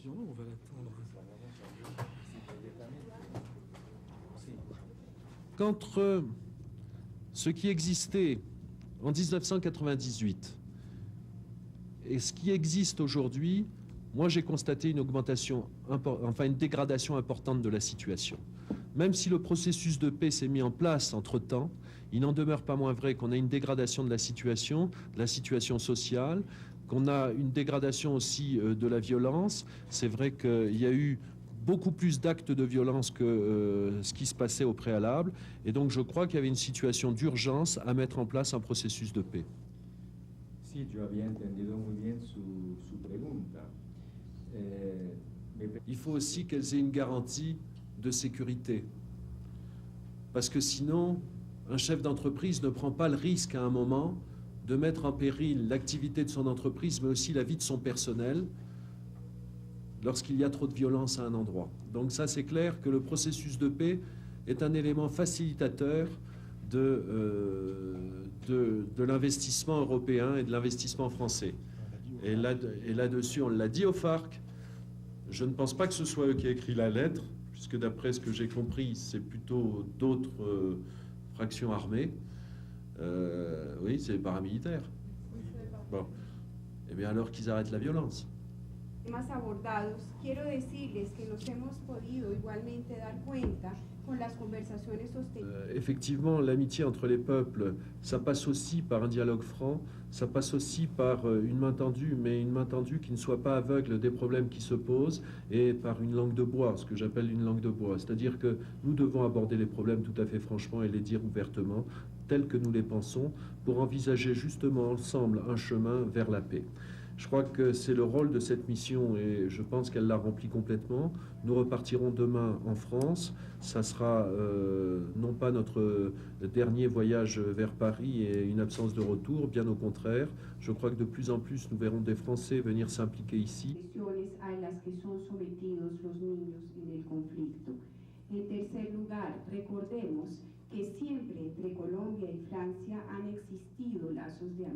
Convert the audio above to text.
avion, on va l'attendre. Qu'entre ce qui existait en 1998 et ce qui existe aujourd'hui, moi j'ai constaté une augmentation, une dégradation importante de la situation. Même si le processus de paix s'est mis en place entre-temps, il n'en demeure pas moins vrai qu'on a une dégradation de la situation sociale, qu'on a une dégradation aussi de la violence. C'est vrai qu'il y a eu beaucoup plus d'actes de violence que ce qui se passait au préalable. Et donc je crois qu'il y avait une situation d'urgence à mettre en place un processus de paix. Sí, yo había entendido muy bien su pregunta. Il faut aussi qu'elles aient une garantie de sécurité. Parce que sinon, un chef d'entreprise ne prend pas le risque à un moment de mettre en péril l'activité de son entreprise, mais aussi la vie de son personnel, lorsqu'il y a trop de violence à un endroit. Donc ça, c'est clair que le processus de paix est un élément facilitateur de l'investissement européen et de l'investissement français. Et là-dessus, on l'a dit au FARC. Je ne pense pas que ce soit eux qui aient écrit la lettre, puisque d'après ce que j'ai compris, c'est plutôt d'autres fractions armées. Oui, c'est les paramilitaires. Bon. Eh bien, alors qu'ils arrêtent la violence. Temas abordados, quiero decirles que nos hemos podido igualmente dar cuenta con las conversaciones sostenidas. Effectivement, l'amitié entre les peuples, ça passe aussi par un dialogue franc, ça passe aussi par une main tendue, mais une main tendue qui ne soit pas aveugle des problèmes qui se posent, et par une langue de bois, ce que j'appelle une langue de bois. C'est-à-dire que nous devons aborder les problèmes tout à fait franchement et les dire ouvertement, tels que nous les pensons, pour envisager justement ensemble un chemin vers la paix. Je crois que c'est le rôle de cette mission et je pense qu'elle l'a rempli complètement. Nous repartirons demain en France. Ça sera non pas notre dernier voyage vers Paris et une absence de retour, bien au contraire. Je crois que de plus en plus nous verrons des Français venir s'impliquer ici. A las que son sometidos los niños en el conflicto. En tercer lugar, recordemos que siempre entre Colombia y Francia han existido lazos de amistad.